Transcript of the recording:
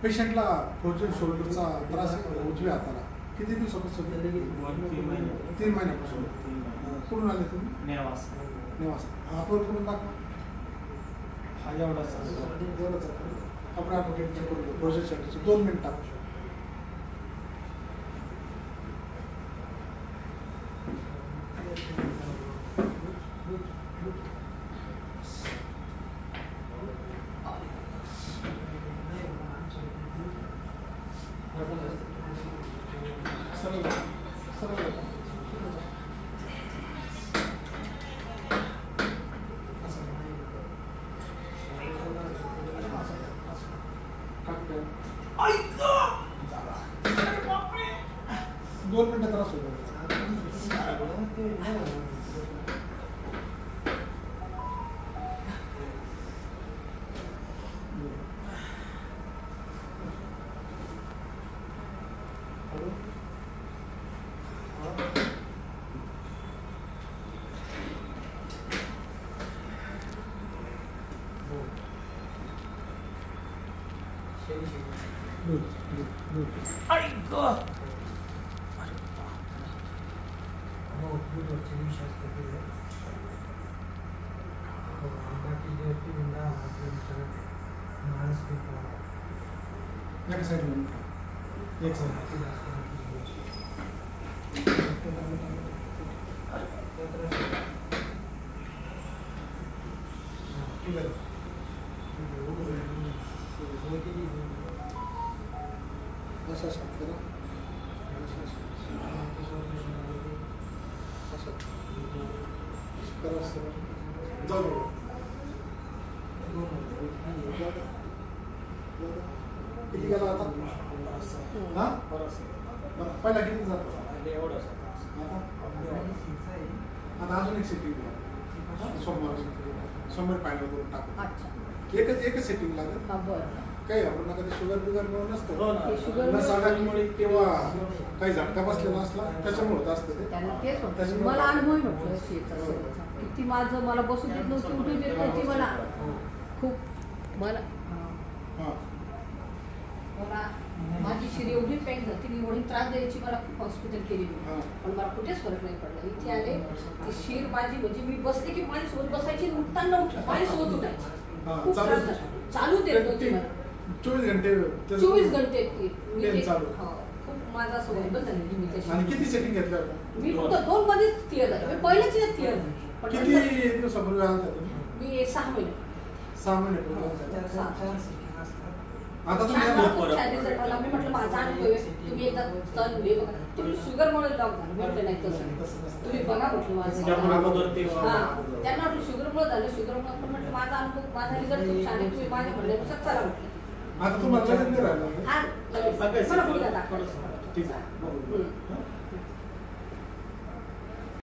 पेशंटला फ्रोजन शोल्डरचा त्रास उजव्या हाताला किती दिवसापासून? 3 महिन्यापासून. कुठून आले तुम्ही? नेवासा. आपण करून दाखवा. हा एवढाच आपण ॲडव्होकेट चेक करू. फ्रोजन शोल्डरचे 2 मिनिटात. दोन मिनिटं त्रास होतो. एक साइड किती गेला आता? हां पहिला किती जातो? आता अजून एक सेटिंग सोमवार फायनल करून टाकू. एकच सेटिंग लागेल. काही आपण नका ते शुगर नसतं किंवा काही झटका बसलेला असला त्याच्यामुळे होत असतं. मला अनुभव किती मला बसू देत नव्हती, उठू देत नव्हती. मला खूप मला माझी शरीर एवढी पॅक झाली, मी एवढी त्रास द्यायची. मला खूप हॉस्पिटल केली पण मला कुठेच फरक नाही पडला. इथे आले ती शीर माझी म्हणजे मी बसले की माझ्यासोबत बसायची, उठताना माझ्यासोबत उठायची. खूप त्रास झाला. चालू देत नव्हती मला. 24 घंटे खूप माझा असं बंद झाली. आणि किती सेटिंग घेतल्या होत्या? मी फक्त 2 मध्येच क्लिअर झाले. मी पहिल्याच क्लिअर झाले. किती दिवसापूर्वी आलता तुम्ही? मी 6 महिने. 6 महिने. आता तुम्ही मी म्हटलं माझा अनुभव आहे, तुम्ही एकदा चल हे बघा. तुम्ही शुगर म्हणून लॉक झालं म्हटलं नाही तसं तुम्ही बघा म्हटलं माझं. त्यांना म्हटलं शुगरमुळे झालं, शुगरमुळे पण म्हटलं माझा अनुभव माझा रिझल्ट खूप छान आहे, तुम्ही माझ्या म्हणण्यानुसार चला म्हटलं. आता तुम्हाला लगेच नाही राहिलं? हा लगेच मला मुलगा दाखवलं. ठीक आहे.